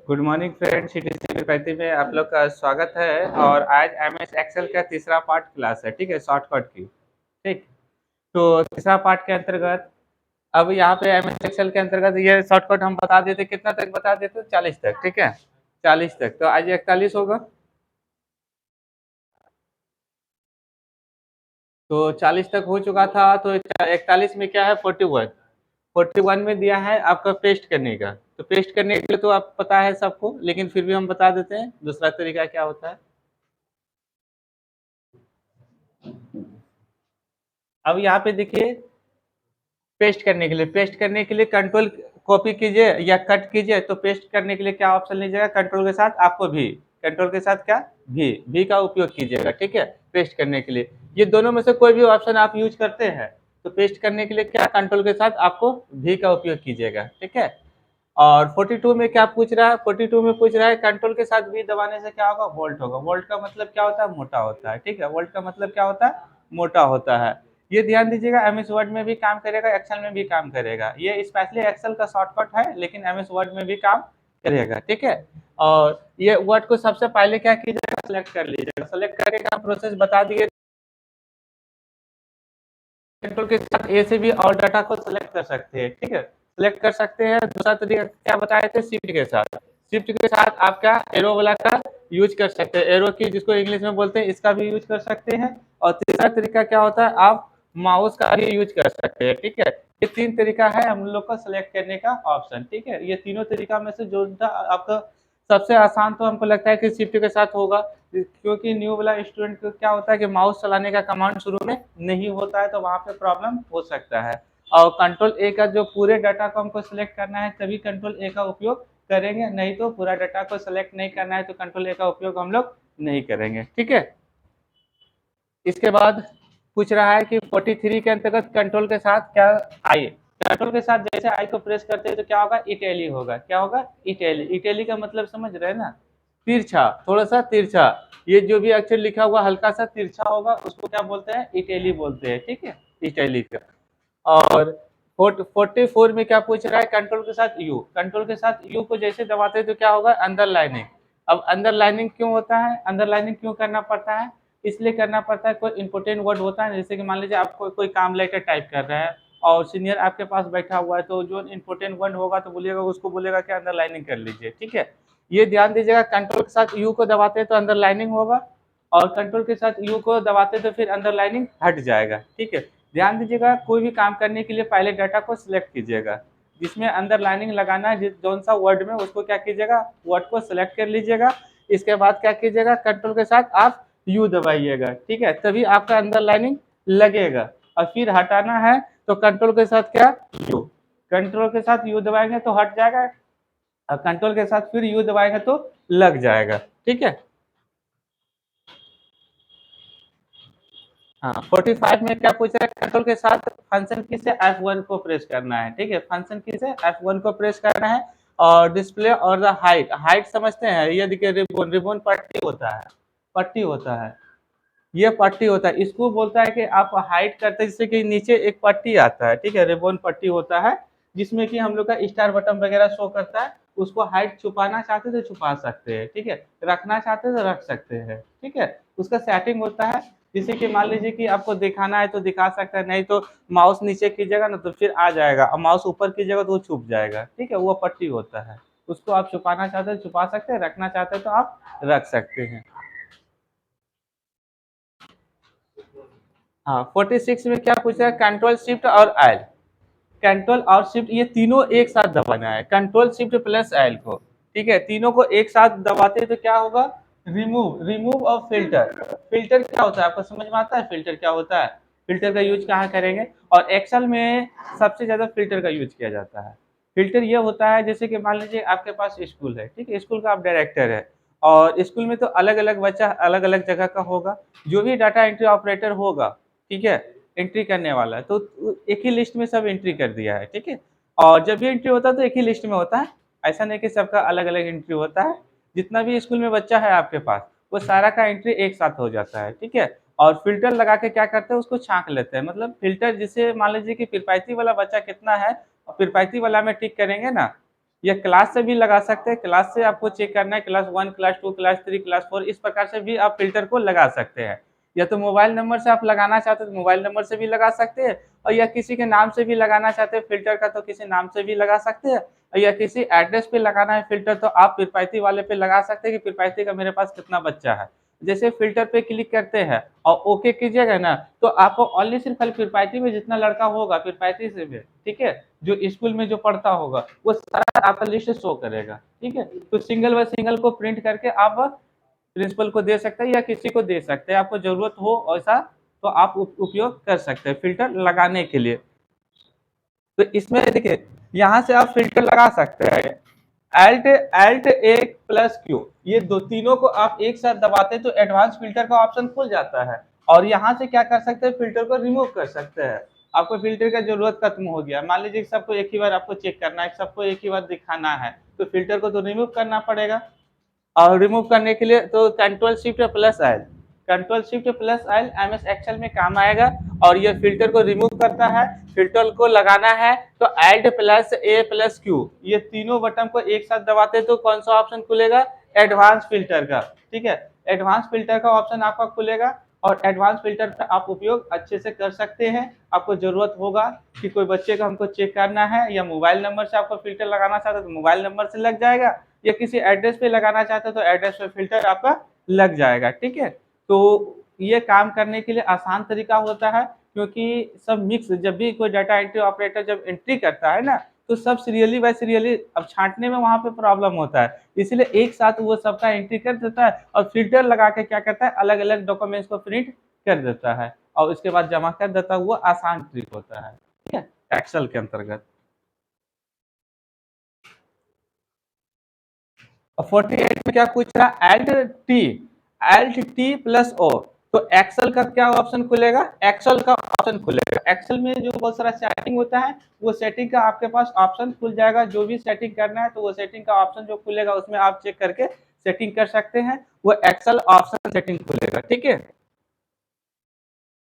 Good morning friends, CTC प्रकृति में आप लोग का स्वागत है। और आज एमएस एक्सेल का तीसरा पार्ट क्लास है, ठीक है, शॉर्टकट की। ठीक, तो तीसरा पार्ट के अंतर्गत अब यहाँ पे एमएस एक्सेल के अंतर्गत ये शॉर्टकट हम बता देते, कितना तक बता देते, 40 तक, ठीक है, 40 तक। तो आज 41 होगा, तो 40 तक हो चुका था। तो 41 में क्या है, 41 में दिया है आपका पेस्ट करने का। तो पेस्ट करने के लिए तो आप पता है सबको, लेकिन फिर भी हम बता देते हैं दूसरा तरीका क्या होता है। अब यहाँ पे देखिए, पेस्ट करने के लिए कंट्रोल कॉपी कीजिए या कट कीजिए। तो पेस्ट करने के लिए क्या ऑप्शन लीजिएगा, कंट्रोल के साथ आपको भी, कंट्रोल के साथ क्या, भी का उपयोग कीजिएगा, ठीक है, पेस्ट करने के लिए। ये दोनों में से कोई भी ऑप्शन आप यूज करते हैं तो पेस्ट करने के लिए क्या, कंट्रोल के साथ आपको भी का उपयोग कीजिएगा, ठीक है। और 42 में क्या पूछ रहा है, 42 में पूछ रहा है कंट्रोल के साथ भी दबाने से क्या होगा, वोल्ट होगा। वोल्ट का मतलब क्या होता है, मोटा होता है, ठीक है। वोल्ट का मतलब क्या होता है, मोटा होता है। ये ध्यान दीजिएगा, एमएस वर्ड में भी काम करेगा, एक्सेल में भी काम करेगा। ये स्पेशली एक्सेल का शॉर्टकट है, लेकिन एमएस वर्ड में भी काम करेगा, ठीक है। और ये वर्ड को सबसे पहले क्या कीजिएगा, सेलेक्ट कर लीजिएगा। सेलेक्ट करके का प्रोसेस बता दिए, कंट्रोल के साथ ए से भी और डाटा को सेलेक्ट कर सकते हैं, ठीक है, सेलेक्ट कर सकते हैं। दूसरा तरीका क्या बताए थे, शिफ्ट के साथ। शिफ्ट के साथ आप क्या, एरो वाला का यूज कर सकते हैं, एरो की जिसको इंग्लिश में बोलते हैं, इसका भी यूज कर सकते हैं। और तीसरा तरीका क्या होता है, आप माउस का भी यूज कर सकते हैं, ठीक है। ये 3 तरीका है हम लोग को सेलेक्ट करने का ऑप्शन, ठीक है। ये तीनों तरीका में से जो आपका सबसे आसान तो हमको लगता है कि शिफ्ट के साथ होगा, क्योंकि न्यू वाला स्टूडेंट को क्या होता है कि माउस चलाने का कमांड शुरू में नहीं होता है, तो वहाँ पे प्रॉब्लम हो सकता है। और कंट्रोल ए का जो पूरे डाटा को हमको सिलेक्ट करना है तभी कंट्रोल ए का उपयोग करेंगे, नहीं तो पूरा डाटा को सिलेक्ट नहीं करना है तो कंट्रोल ए का उपयोग हम लोग नहीं करेंगे, ठीक है। इसके बाद पूछ रहा है कि 43 के अंतर्गत कंट्रोल के साथ क्या, आई, कंट्रोल के साथ जैसे आई को प्रेस करते हैं तो क्या होगा, इटैली होगा। क्या होगा, इटैली। इटैली का मतलब समझ रहे हैं ना, तिरछा, थोड़ा सा तिरछा। ये जो भी अक्षर लिखा हुआ हल्का सा तिरछा होगा उसको क्या बोलते हैं, इटैली बोलते हैं, ठीक है, इटैली का। और 44 में क्या पूछ रहा है, कंट्रोल के साथ यू। कंट्रोल के साथ यू को जैसे दबाते हैं तो क्या होगा, अंडरलाइनिंग। अब अंडरलाइनिंग क्यों होता है, अंडरलाइनिंग क्यों करना पड़ता है, इसलिए करना पड़ता है, कोई इंपॉर्टेंट वर्ड होता है, जैसे कि मान लीजिए आप कोई काम लेटर टाइप कर रहे हैं और सीनियर आपके पास बैठा हुआ है, तो जो इंपॉर्टेंट वर्ड होगा तो बोलिएगा, उसको बोलेगा कि अंडरलाइनिंग कर लीजिए, ठीक है। ये ध्यान दीजिएगा, कंट्रोल के साथ यू को दबाते हैं तो अंडरलाइनिंग होगा, और कंट्रोल के साथ यू को दबाते तो फिर अंडरलाइनिंग हट जाएगा, ठीक है। ध्यान दीजिएगा, कोई भी काम करने के लिए पहले डाटा को सिलेक्ट कीजिएगा, जिसमें अंडरलाइनिंग लगाना है जौन सा वर्ड में, उसको क्या कीजिएगा, वर्ड को सिलेक्ट कर लीजिएगा। इसके बाद क्या कीजिएगा, कंट्रोल के साथ आप यू दबाइएगा, ठीक है, तभी आपका अंडरलाइनिंग लगेगा। और फिर हटाना है तो कंट्रोल के साथ क्या, यू, कंट्रोल के साथ यू दबाएंगे तो हट जाएगा, और कंट्रोल के साथ फिर यू दबाएंगे तो लग जाएगा, ठीक है। हाँ, 45 में क्या पूछ रहा है, कंट्रोल के साथ फंक्शन की से F1 को प्रेस करना है, ठीक है, फंक्शन की से F1 को प्रेस करना है। और डिस्प्ले और द हाइट, हाइट समझते हैं, ये देखिए रिबन, रिबन पट्टी होता है, पट्टी होता है, ये पट्टी होता है, इसको बोलता है कि आप हाइट करते हैं, जैसे कि नीचे एक पट्टी आता है, ठीक है, रिबन पट्टी होता है, जिसमें कि हम लोग का स्टार बटन वगैरह शो करता है। उसको हाइट छुपाना चाहते तो छुपा सकते हैं, ठीक है, रखना चाहते तो रख सकते हैं, ठीक है। उसका सेटिंग होता है, जैसे कि मान लीजिए कि आपको दिखाना है तो दिखा सकता है, नहीं तो माउस नीचे कीजिएगा ना तो फिर आ जाएगा, और माउस ऊपर कीजिएगा तो वो छुप जाएगा, ठीक है, वो पट्टी होता है। उसको आप छुपाना चाहते हैं छुपा सकते हैं, रखना चाहते हैं तो आप रख सकते हैं। हाँ, 46 में क्या पूछा है, कंट्रोल शिफ्ट और एल। कंट्रोल और शिफ्ट ये तीनों एक साथ दबाना है, कंट्रोल शिफ्ट प्लस एल को, ठीक है, तीनों को एक साथ दबाते तो क्या होगा, रिमूव, रिमूव और फिल्टर। फिल्टर क्या होता है आपको समझ में आता है, फिल्टर क्या होता है, फिल्टर का यूज कहाँ करेंगे। और एक्सेल में सबसे ज्यादा फिल्टर का यूज किया जाता है। फिल्टर ये होता है, जैसे कि मान लीजिए आपके पास स्कूल है, ठीक है, स्कूल का आप डायरेक्टर है, और स्कूल में तो अलग अलग बच्चा अलग अलग जगह का होगा, जो भी डाटा एंट्री ऑपरेटर होगा, ठीक है, एंट्री करने वाला है, तो एक ही लिस्ट में सब एंट्री कर दिया है, ठीक है। और जब भी एंट्री होता है तो एक ही लिस्ट में होता है, ऐसा नहीं कि सबका अलग अलग एंट्री होता है। जितना भी स्कूल में बच्चा है आपके पास, वो सारा का एंट्री एक साथ हो जाता है, ठीक है। और फिल्टर लगा के क्या करते हैं, उसको छांक लेते हैं, मतलब फिल्टर, जिसे मान लीजिए कि किफायती वाला बच्चा कितना है, और किफायती वाला में टिक करेंगे ना, ये क्लास से भी लगा सकते हैं, क्लास से आपको चेक करना है, क्लास 1, क्लास 2, क्लास 3, क्लास 4, इस प्रकार से भी आप फिल्टर को लगा सकते हैं। या तो मोबाइल नंबर से आप लगाना चाहते हैं तो मोबाइल नंबर से भी लगा सकते हैं, और या किसी के नाम से भी लगाना चाहते हैं फिल्टर का तो किसी नाम से भी लगा सकते हैं, या किसी एड्रेस पे लगाना है फिल्टर तो आप पीरपैंती वाले पे लगा सकते हैं कि पीरपैंती का मेरे पास कितना बच्चा है। जैसे फिल्टर पे क्लिक करते हैं और ओके कीजिएगा ना, तो आपको ओनली सिर्फ खाली पीरपैंती में जितना लड़का होगा पीरपैंती से भी, ठीक है, जो स्कूल में जो पढ़ता होगा वो सारा आपका लिस्ट शो करेगा, ठीक है। तो सिंगल बाय सिंगल को प्रिंट करके आप प्रिंसिपल को दे सकते हैं या किसी को दे सकते हैं, आपको जरूरत हो ऐसा तो आप उपयोग कर सकते हैं फिल्टर लगाने के लिए। तो इसमें देखिए यहाँ से आप फिल्टर लगा सकते हैं, Alt Alt A plus Q, ये दो तीनों को आप एक साथ दबाते हैं तो एडवांस फिल्टर का ऑप्शन खुल जाता है, और यहाँ से क्या कर सकते हैं, फिल्टर को रिमूव कर सकते हैं। आपको फिल्टर का जरूरत खत्म हो गया, मान लीजिए सबको एक ही बार आपको चेक करना है, सबको एक ही बार दिखाना है, तो फिल्टर को तो रिमूव करना पड़ेगा। और रिमूव करने के लिए तो कंट्रोल शिफ्ट प्लस आई, कंट्रोल शिफ्ट प्लस आई एमएस एक्सेल में काम आएगा, और ये फिल्टर को रिमूव करता है। फिल्टर को लगाना है तो Alt plus A plus Q, ये तीनों बटन को एक साथ दबाते तो कौन सा ऑप्शन खुलेगा, एडवांस फिल्टर का, ठीक है। एडवांस फिल्टर का ऑप्शन आपका खुलेगा, और एडवांस फिल्टर का आप उपयोग अच्छे से कर सकते हैं। आपको जरूरत होगा कि कोई बच्चे का हमको चेक करना है या मोबाइल नंबर से आपको फिल्टर लगाना चाहते हैं तो मोबाइल नंबर से लग जाएगा, या किसी एड्रेस पे लगाना चाहते हो तो एड्रेस पे फिल्टर आपका लग जाएगा, ठीक है। तो ये काम करने के लिए आसान तरीका होता है, क्योंकि सब मिक्स, जब भी कोई डाटा एंट्री ऑपरेटर जब एंट्री करता है ना तो सब सीरियली बाय सीरियली, अब छांटने में वहां पे प्रॉब्लम होता है, इसलिए एक साथ वो सबका एंट्री कर देता है और फिल्टर लगा के क्या करता है, अलग अलग डॉक्यूमेंट्स को प्रिंट कर देता है और उसके बाद जमा कर देता है। वो आसान ट्रिक होता है, ठीक है, एक्सेल के अंतर्गत। 48 में क्या पूछ रहा है, एल्ट टी प्लस ओ, तो एक्सेल का क्या ऑप्शन खुलेगा, एक्सेल का ऑप्शन खुलेगा। एक्सेल में जो बहुत सारा सेटिंग होता है वो सेटिंग का आपके पास ऑप्शन खुल जाएगा, जो भी सेटिंग करना है तो वो सेटिंग का ऑप्शन जो खुलेगा उसमें आप चेक करके सेटिंग कर सकते हैं, वो एक्सेल ऑप्शन सेटिंग खुलेगा, ठीक है।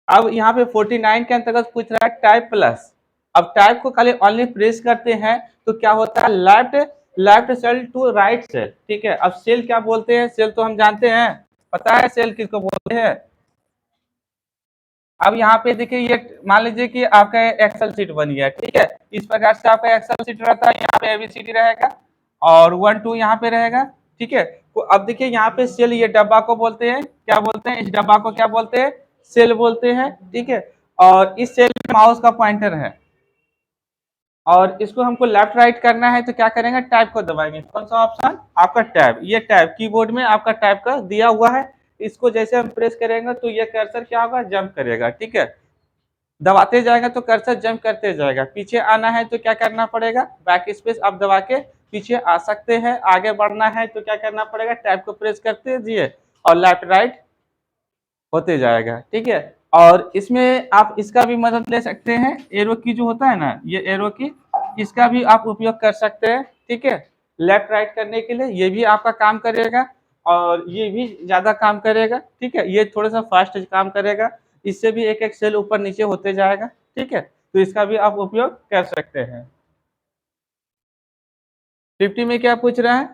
अब यहाँ पे 49 के अंतर्गत पूछ रहा है टाइप प्लस। अब टाइप को खाली ऑनली प्रेस करते हैं तो क्या होता है, left left cell to right cell, ठीक है। अब सेल क्या बोलते हैं, सेल तो हम जानते हैं, पता है सेल किसको बोलते हैं। अब यहाँ पे देखिए, ये मान लीजिए कि आपका एक्सेल सीट बन गया, ठीक है, इस प्रकार से आपका एक्सेल सीट रहता है, यहाँ पे एबीसीडी रहेगा और 1 2 यहाँ पे रहेगा, ठीक है। तो अब देखिए यहाँ पे सेल, ये डब्बा को बोलते हैं, क्या बोलते हैं, इस डब्बा को क्या बोलते हैं, सेल बोलते हैं, ठीक है। और इस सेल में माउस का पॉइंटर है, और इसको हमको लेफ्ट राइट करना है तो क्या करेंगे, टैब को दबाएंगे, कौन सा ऑप्शन, आपका टैब, ये टैब कीबोर्ड में आपका टैब का दिया हुआ है, इसको जैसे हम प्रेस करेंगे तो ये कर्सर क्या होगा, जंप करेगा, ठीक है। दबाते जाएगा तो कर्सर जंप करते जाएगा, पीछे आना है तो क्या करना पड़ेगा, बैक स्पेस आप दबा के पीछे आ सकते हैं, आगे बढ़ना है तो क्या करना पड़ेगा, टैब को प्रेस करते जाइए और लेफ्ट राइट होते जाएगा, ठीक है। और इसमें आप इसका भी मदद ले सकते हैं, एरो की जो होता है ना, ये एरो की, इसका भी आप उपयोग कर सकते हैं, ठीक है, लेफ्ट राइट करने के लिए, ये भी आपका काम करेगा और ये भी ज्यादा काम करेगा, ठीक है, ये थोड़ा सा फास्ट काम करेगा, इससे भी एक एक सेल ऊपर नीचे होते जाएगा, ठीक है। तो इसका भी आप उपयोग कर सकते हैं। 50 में क्या पूछ रहा है,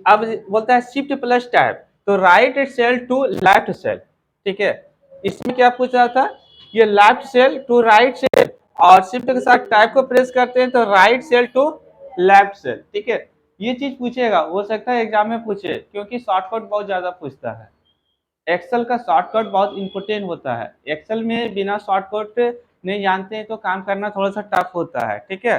अब बोलता है शिफ्ट प्लस टैब, तो right cell to left cell, ठीक है। इसमें क्या पूछ रहा था, ये left cell to right cell, और शिफ्ट के साथ टैब को प्रेस करते हैं तो right cell to left cell, ठीक है। ये चीज पूछेगा, हो सकता है एग्जाम में पूछे, क्योंकि शॉर्टकट बहुत ज्यादा पूछता है। एक्सेल का शॉर्टकट बहुत इंपॉर्टेंट होता है, एक्सेल में बिना शॉर्टकट नहीं जानते हैं तो काम करना थोड़ा सा टफ होता है, ठीक है,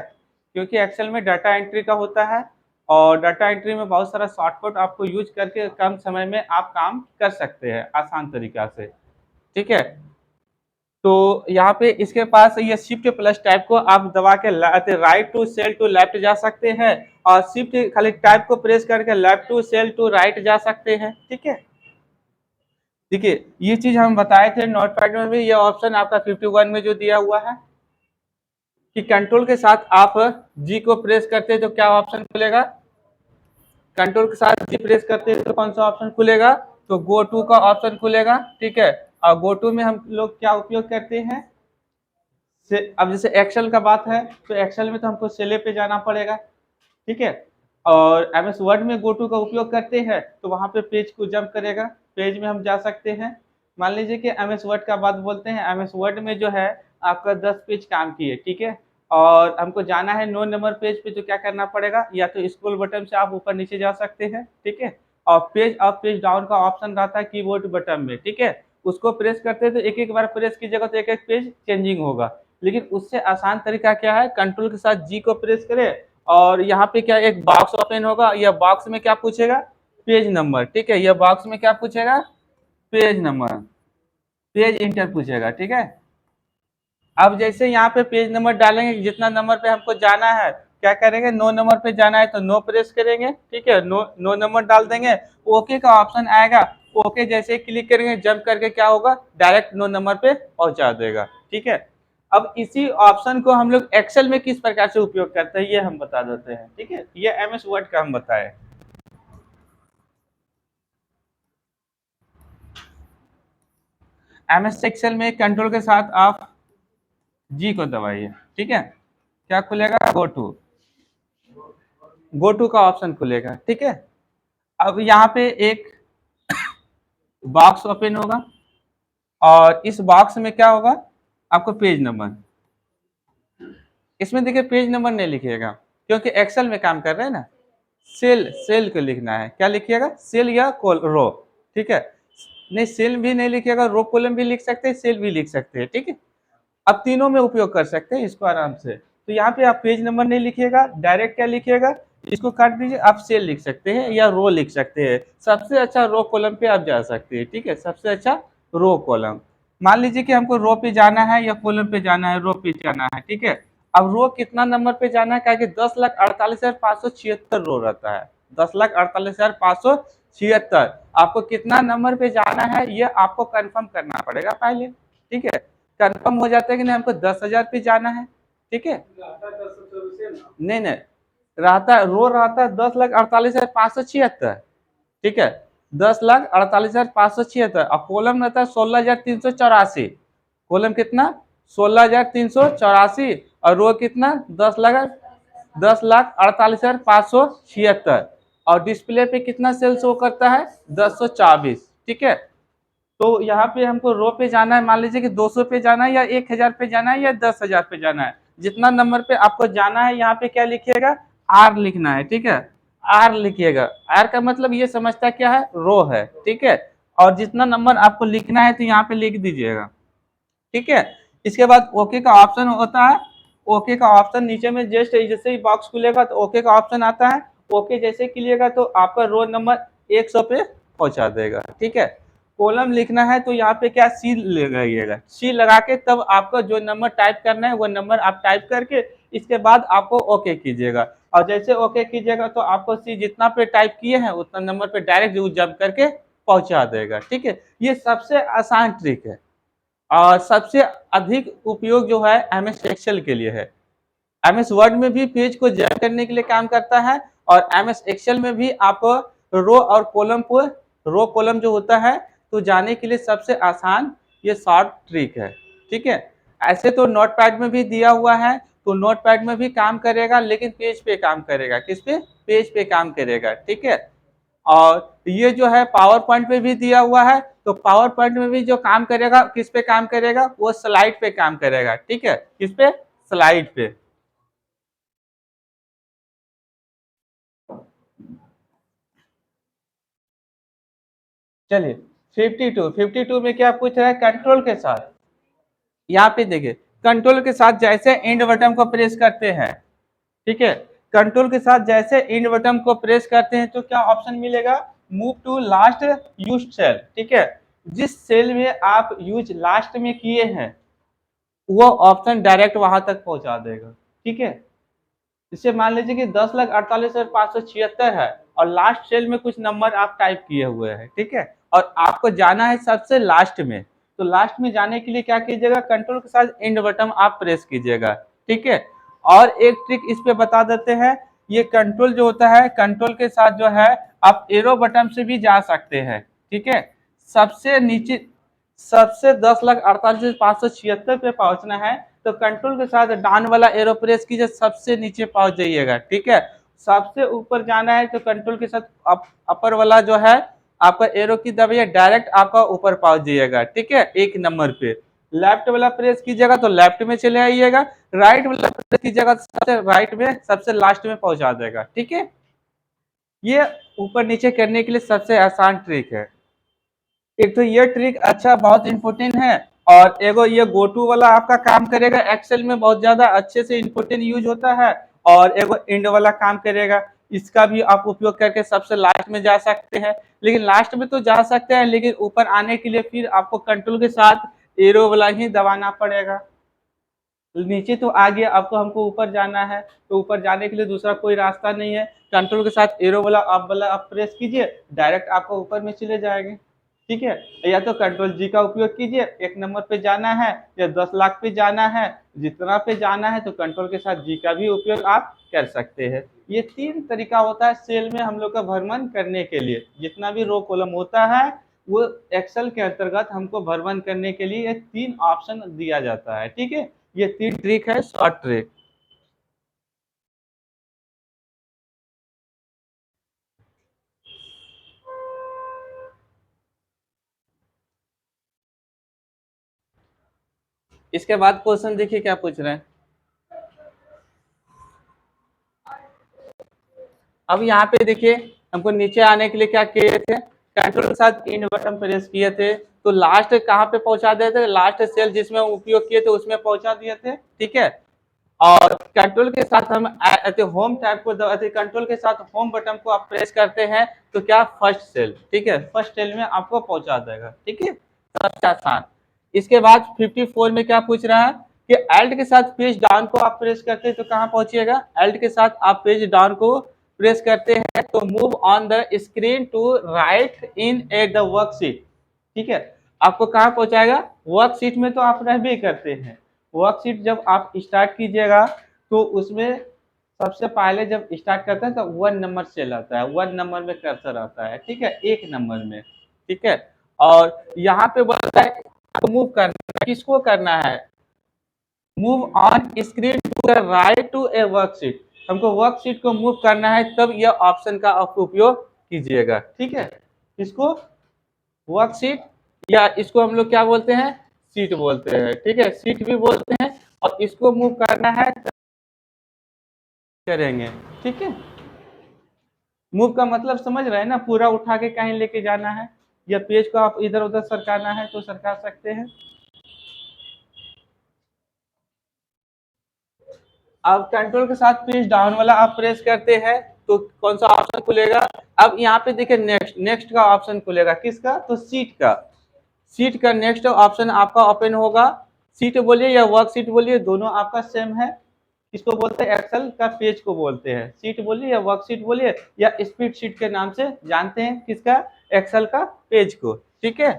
क्योंकि एक्सेल में डाटा एंट्री का होता है और डाटा एंट्री में बहुत सारा शॉर्टकट आपको यूज करके कम समय में आप काम कर सकते हैं आसान तरीका से, ठीक है। तो यहाँ पे इसके पास ये शिफ्ट प्लस टैब को आप दबा के right to cell to left जा सकते हैं, और शिफ्ट खाली टैब को प्रेस करके left to cell to right जा सकते हैं, ठीक है। देखिए ये चीज हम बताए थे नोटपैड में भी, ये ऑप्शन आपका 51 में जो दिया हुआ है कि कंट्रोल के साथ आप जी को प्रेस करते हैं तो क्या ऑप्शन खुलेगा, कंट्रोल के साथ जी प्रेस करते हैं तो कौन सा ऑप्शन खुलेगा, तो गो टू का ऑप्शन खुलेगा, ठीक है। और गो टू में हम लोग क्या उपयोग करते हैं, अब जैसे एक्सेल का बात है तो एक्सेल में तो हमको सेले पे जाना पड़ेगा, ठीक है। और एमएस वर्ड में गो टू का उपयोग करते हैं तो वहां पे पेज को जंप करेगा, पेज में हम जा सकते हैं। मान लीजिए कि एमएस वर्ड का बात बोलते हैं, एमएस वर्ड में जो है आपका 10 पेज काम किए, ठीक है। और हमको जाना है 9 नंबर पेज पे, तो क्या करना पड़ेगा, या तो स्क्रॉल बटन से आप ऊपर नीचे जा सकते हैं, ठीक है। और पेज अप पेज डाउन का ऑप्शन रहता है कीबोर्ड बटन में, ठीक है। उसको प्रेस करते हैं तो एक एक बार प्रेस कीजिएगा तो एक एक पेज चेंजिंग होगा। लेकिन उससे आसान तरीका क्या है, कंट्रोल के साथ जी को प्रेस करें और यहाँ पे क्या एक बॉक्स ओपन होगा, यह बॉक्स में क्या पूछेगा, पेज नंबर, ठीक है। यह बॉक्स में क्या पूछेगा, पेज नंबर, पेज इंटर पूछेगा, ठीक है। अब जैसे यहाँ पे पेज नंबर डालेंगे, जितना नंबर पे हमको जाना है, क्या करेंगे, 9 नंबर पे जाना है तो नो प्रेस करेंगे, ठीक है। नो नंबर डाल देंगे, ओके का ऑप्शन आएगा, ओके जैसे क्लिक करेंगे जंप करके क्या होगा, डायरेक्ट 9 नंबर पे पहुंचा देगा, ठीक है। अब इसी ऑप्शन को हम लोग एक्सेल में किस प्रकार से उपयोग करते हैं ये हम बता देते हैं, ठीक है। ये एमएस वर्ड का हम बताए। एमएस एक्सेल में कंट्रोल के साथ आप जी को दबाइए, ठीक है। क्या खुलेगा, गो टू का ऑप्शन खुलेगा, ठीक है। अब यहाँ पे एक बॉक्स ओपन होगा और इस बॉक्स में क्या होगा, आपको पेज नंबर, इसमें देखिए पेज नंबर नहीं लिखिएगा क्योंकि एक्सेल में काम कर रहे हैं ना, सेल सेल को लिखना है। क्या लिखिएगा, सेल या रो, ठीक है। नहीं सेल भी नहीं लिखिएगा, रो कॉलम भी लिख सकते हैं, सेल भी लिख सकते हैं, ठीक है। अब तीनों में उपयोग कर सकते हैं इसको आराम से। तो यहाँ पे आप पेज नंबर नहीं लिखिएगा, डायरेक्ट क्या लिखिएगा, इसको काट दीजिए, आप सेल लिख सकते हैं या रो लिख सकते हैं। सबसे अच्छा रो कॉलम पे आप जा सकते हैं, ठीक है। सबसे अच्छा रो कॉलम, मान लीजिए कि हमको रो पे जाना है या कॉलम पे जाना है, रो पे जाना है, ठीक है। अब रो कितना नंबर पे जाना है, क्या कि 10,48,576 रो रहता है, 10,48,576। आपको कितना नंबर पे जाना है ये आपको कंफर्म करना पड़ेगा पहले, ठीक है। कंफर्म हो जाता है कि नहीं हमको 10,000 पे जाना है, ठीक है। नहीं नहीं, रहता रो रहता है 10,48,576, ठीक है। 10,48,576 और कॉलम रहता है 16,384। कॉलम कितना, 16,384 और रो कितना, 10,48,576 और डिस्प्ले पे कितना सेल शो करता है, 1024, ठीक है। तो यहाँ पे हमको रो पे जाना है, मान लीजिए कि 200 पे जाना है या 1000 पे जाना है या 10,000 पे जाना है, जितना नंबर पे आपको जाना है यहाँ पे क्या लिखिएगा, आर लिखना है, ठीक है। आर लिखिएगा, आर का मतलब ये समझता क्या है, रो है, ठीक है। और जितना नंबर आपको लिखना है तो यहाँ पे लिख दीजिएगा, ठीक है। इसके बाद ओके का ऑप्शन होता है, ओके का ऑप्शन नीचे में जस्ट जैसे ही बॉक्स खुलेगा तो ओके का ऑप्शन आता है, ओके जैसे क्लिएगा तो आपका रोल नंबर 100 पे पहुंचा देगा, ठीक है। कॉलम लिखना है तो यहाँ पे क्या सी लगाइएगा, सी लगा के तब आपका जो नंबर टाइप करना है वो नंबर आप टाइप करके इसके बाद आपको ओके कीजिएगा। और जैसे ओके कीजिएगा तो आपको सी जितना पे टाइप किए हैं उतना नंबर पे डायरेक्ट जंप करके पहुंचा देगा, ठीक है। ये सबसे आसान ट्रिक है और सबसे अधिक उपयोग जो है एमएस एक्सेल के लिए है। एमएस वर्ड में भी पेज को जॉइन करने के लिए काम करता है और एमएस एक्सेल में भी आपको रो और कॉलम को, रो कॉलम जो होता है तो जाने के लिए सबसे आसान ये शॉर्ट ट्रिक है, ठीक है। ऐसे तो नोटपैड में भी दिया हुआ है तो नोटपैड में भी काम करेगा, लेकिन पेज पे काम करेगा, किस पे, पेज पे काम करेगा, ठीक है। और ये जो है पावर पॉइंट पे भी दिया हुआ है तो पावर पॉइंट में भी जो काम करेगा किस पे काम करेगा, वो स्लाइड पे काम करेगा, ठीक है। किस पे, स्लाइड पे। चलिए 52 में क्या पूछ रहा है, कंट्रोल के साथ, यहाँ पे देखिए कंट्रोल के साथ जैसे एंड बटन को प्रेस करते हैं, ठीक है। कंट्रोल के साथ जैसे एंड बटन को प्रेस करते हैं तो क्या ऑप्शन मिलेगा, move to last used cell, ठीक है। जिस सेल में आप यूज लास्ट में किए हैं वो ऑप्शन डायरेक्ट वहां तक पहुंचा देगा, ठीक है। इसे मान लीजिए कि 10,48,576 है और लास्ट सेल में कुछ नंबर आप टाइप किए हुए हैं, ठीक है। और आपको जाना है सबसे लास्ट में, तो लास्ट में जाने के लिए क्या कीजिएगा, कंट्रोल के साथ एंड बटन आप प्रेस कीजिएगा, ठीक है। और एक ट्रिक इस पे बता देते हैं, ये कंट्रोल जो होता है, कंट्रोल के साथ जो है आप एरो बटन से भी जा सकते हैं, ठीक है। सबसे नीचे, सबसे 10,48,576 पे पहुंचना है तो कंट्रोल के साथ डाउन वाला एरो प्रेस कीजिए, सबसे नीचे पहुंच जाइएगा, ठीक है। सबसे ऊपर जाना है तो कंट्रोल के साथ अपर वाला जो है आपका एरो की दबाइए, डायरेक्ट आपका ऊपर पहुंच जाइएगा, ठीक है, 1 नंबर पे। लेफ्ट वाला प्रेस कीजिएगा तो लेफ्ट में चले आइएगा, राइट वाला प्रेस कीजिएगा तो सबसे राइट में सबसे लास्ट में पहुंचा देगा, ठीक है। ये ऊपर नीचे करने के लिए सबसे आसान ट्रिक है। एक तो ये ट्रिक अच्छा बहुत इंपॉर्टेंट है, और एगो ये गो टू वाला आपका काम करेगा, एक्सेल में बहुत ज्यादा अच्छे से इंपॉर्टेंट यूज होता है, और एगो इंड वाला काम करेगा। इसका भी आप उपयोग करके सबसे लास्ट में जा सकते हैं, लेकिन लास्ट में तो जा सकते हैं, लेकिन ऊपर आने के लिए फिर आपको कंट्रोल के साथ एरो वाला ही दबाना पड़ेगा। नीचे तो आ गया, आपको हमको ऊपर जाना है, तो ऊपर जाने के लिए दूसरा कोई रास्ता नहीं है। कंट्रोल के साथ एरो वाला आप प्रेस कीजिए, डायरेक्ट आपको ऊपर में चले जाएंगे, ठीक है। या तो कंट्रोल जी का उपयोग कीजिए, 1 नंबर पे जाना है या 10 लाख पे जाना है, जितना पे जाना है तो कंट्रोल के साथ जी का भी उपयोग आप कर सकते हैं। ये 3 तरीका होता है सेल में हम लोग का भ्रमण करने के लिए। जितना भी रो कॉलम होता है वो एक्सेल के अंतर्गत हमको भ्रमण करने के लिए 3 ऑप्शन दिया जाता है, ठीक है। ये 3 ट्रिक है, शॉर्ट ट्रिक। इसके बाद क्वेश्चन देखिए क्या पूछ रहे हैं। अब यहाँ पे देखिए हमको नीचे आने के लिए क्या किए थे, कंट्रोल के साथ इन बटन प्रेस किए थे, तो लास्ट कहाँ पे पहुंचा दिए थे, लास्ट सेल जिसमें उपयोग किए थे उसमें पहुंचा दिए थे, ठीक है। और कंट्रोल के साथ हम होम टैब को कंट्रोल के साथ होम बटन को आप प्रेस करते हैं तो क्या फर्स्ट सेल, ठीक है, फर्स्ट सेल में आपको पहुंचा देगा, ठीक है, सबसे आसान। इसके बाद 54 में क्या पूछ रहा है कि एल्ट के साथ पेज डाउन को आप प्रेस करते हैं तो कहाँ पहुंचिएगा, एल्ट के साथ आप पेज डाउन को प्रेस करते हैं तो move on the screen to right in at the worksheet, ठीक है। आपको कहाँ पहुंचाएगा, वर्कशीट में तो आप रह भी करते हैं। वर्कशीट जब आप स्टार्ट कीजिएगा तो उसमें सबसे पहले जब स्टार्ट करते हैं तो 1 नंबर सेल आता है, 1 नंबर में कर्सर आता है, ठीक है, 1 नंबर में, ठीक है। और यहाँ पे बोलता है मूव करना है, किसको करना है, move on screen to the right to a worksheet, हमको वर्कशीट को मूव करना है, तब यह ऑप्शन का आप उपयोग कीजिएगा, ठीक है। इसको वर्कशीट या इसको हम लोग क्या बोलते हैं, सीट बोलते हैं, ठीक है, सीट भी बोलते हैं। और इसको मूव करना है करेंगे, ठीक है। मूव का मतलब समझ रहे हैं ना, पूरा उठा के कहीं लेके जाना है या पेज को आप इधर उधर सरकाना है तो सरका सकते हैं। अब कंट्रोल के साथ पेज डाउन वाला आप प्रेस करते हैं तो कौन सा ऑप्शन खुलेगा, अब यहाँ पे देखिए नेक्स्ट, नेक्स्ट का ऑप्शन खुलेगा, किसका, तो सीट का, सीट का नेक्स्ट ऑप्शन आपका ओपन होगा। सीट बोलिए या वर्कशीट बोलिए, दोनों आपका सेम है। इसको बोलते हैं एक्सेल का पेज को बोलते हैं, सीट बोलिए या वर्कशीट बोलिए या स्प्रेड शीट के नाम से जानते हैं किसका, एक्सेल का पेज को, ठीक है।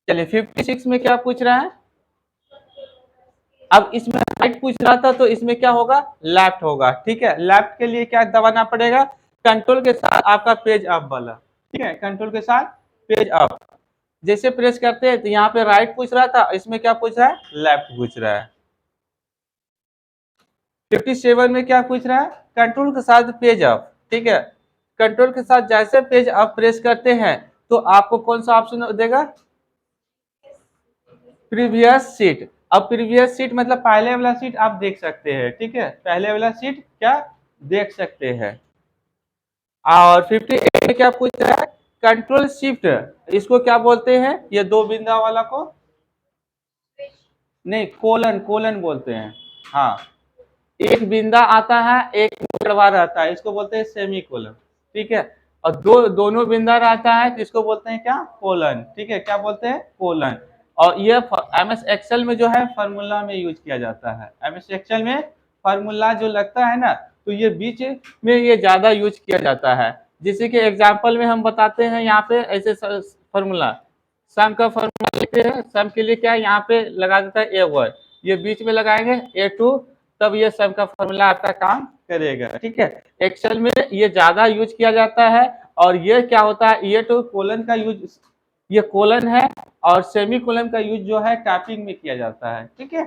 चलिए 56 में क्या पूछ रहा है, अब इसमें राइट पूछ रहा था तो इसमें क्या होगा, लेफ्ट होगा, ठीक है। लेफ्ट के लिए क्या दबाना पड़ेगा, कंट्रोल के साथ आपका पेज अप वाला, ठीक है, कंट्रोल के साथ पेज अप जैसे प्रेस करते हैं तो यहाँ पे राइट पूछ रहा था, इसमें क्या पूछ रहा है, लेफ्ट पूछ रहा है। 57 में क्या पूछ रहा है, कंट्रोल के साथ पेज अप, ठीक है, कंट्रोल के साथ जैसे पेज अप प्रेस करते हैं तो आपको कौन सा ऑप्शन देगा, प्रीवियस सीट। अब प्रीवियस सीट मतलब पहले वाला सीट आप देख सकते हैं, ठीक है, पहले वाला सीट क्या देख सकते हैं। और 58 में क्या पूछ रहा है, कंट्रोल शिफ्ट, इसको क्या बोलते हैं, ये 2 बिंदा वाला को, नहीं कोलन, कोलन बोलते हैं, हाँ, एक बिंदा आता है एक मुकड़वा रहता है, इसको बोलते हैं सेमी कोलन, ठीक है। और दोनों बिंदा रहता है तो इसको बोलते हैं क्या, कोलन, ठीक है, क्या बोलते हैं, कोलन। और ये एमएस एक्सेल में जो है फार्मूला में यूज किया जाता है, एमएस एक्सेल में फार्मूला जो लगता है ना तो ये बीच में ये ज्यादा यूज किया जाता है। जैसे कि एग्जाम्पल में हम बताते हैं यहाँ पे ऐसे फार्मूला, सम का फार्मूला लिखते हैं, सम के लिए क्या यहाँ पे लगा देता है A1, ये बीच में लगाएंगे A2, तब ये सम का फॉर्मूला आपका काम करेगा, ठीक है। एक्सेल में ये ज्यादा यूज किया जाता है। और ये क्या होता है, ये तो कोलन का यूज ये कोलन है, और सेमी कोलन का यूज जो है टाइपिंग में किया जाता है, ठीक है।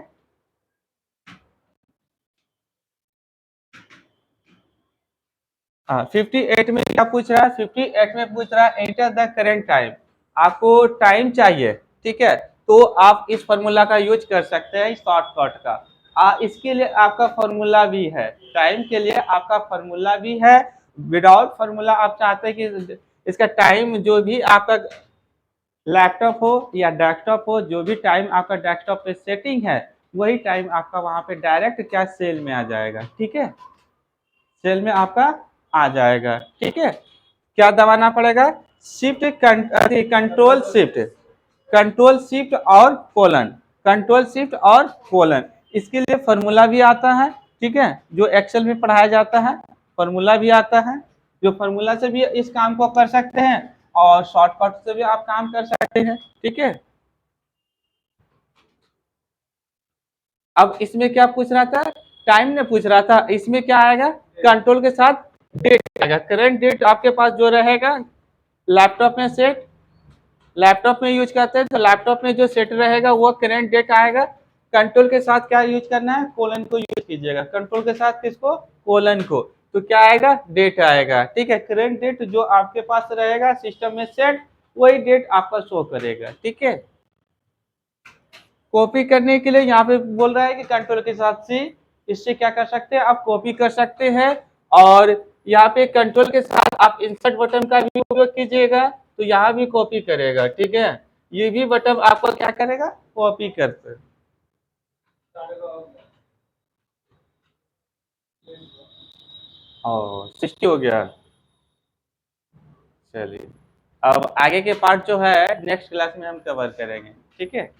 हाँ, 58 में क्या पूछ रहा है, 58 में पूछ रहा है एंटर द करेंट टाइम। आपको टाइम चाहिए, ठीक है, तो आप इस फॉर्मूला का यूज कर सकते हैं शॉर्टकट का। इसके लिए आपका फॉर्मूला भी है, टाइम के लिए आपका फॉर्मूला भी है। विदाउट फॉर्मूला आप चाहते हैं कि इसका टाइम जो भी आपका लैपटॉप हो या डेस्कटॉप हो, जो भी टाइम आपका डेस्कटॉप पे सेटिंग है, वही टाइम आपका वहां पे डायरेक्ट क्या सेल में आ जाएगा, ठीक है, सेल में आपका आ जाएगा, ठीक है। क्या दबाना पड़ेगा, shift control shift, control shift और कोलन, कंट्रोल शिफ्ट और कोलन। इसके लिए फॉर्मूला भी आता है, ठीक है, जो एक्सेल में पढ़ाया जाता है, फॉर्मूला भी आता है, जो फॉर्मूला से भी इस काम को कर सकते हैं और शॉर्टकट से भी आप काम कर सकते हैं, ठीक है। अब इसमें क्या पूछ रहा था, टाइम ने पूछ रहा था, इसमें क्या आएगा, कंट्रोल के साथ डेट आएगा। करंट डेट आपके पास जो रहेगा लैपटॉप में सेट, लैपटॉप में यूज करते हैं तो लैपटॉप में जो सेट रहेगा वो करंट डेट आएगा। कंट्रोल के साथ क्या यूज करना है, कोलन को यूज कीजिएगा, कंट्रोल के साथ किसको, कोलन को, तो क्या आएगा, डेट आएगा, ठीक है। करंट डेट जो आपके पास रहेगा सिस्टम में सेट, वही डेट आपका शो करेगा, ठीक है। कॉपी करने के लिए यहाँ पे बोल रहा है कि कंट्रोल के साथ सी, इससे क्या कर सकते हैं, आप कॉपी कर सकते हैं। और यहाँ पे कंट्रोल के साथ आप इंसर्ट बटन का भी उपयोग कीजिएगा, तो यहाँ भी कॉपी करेगा, ठीक है। ये भी बटन आपको क्या करेगा, कॉपी करते। ओ 60 हो गया, चलिए। अब आगे के पार्ट जो है नेक्स्ट क्लास में हम कवर करेंगे, ठीक है।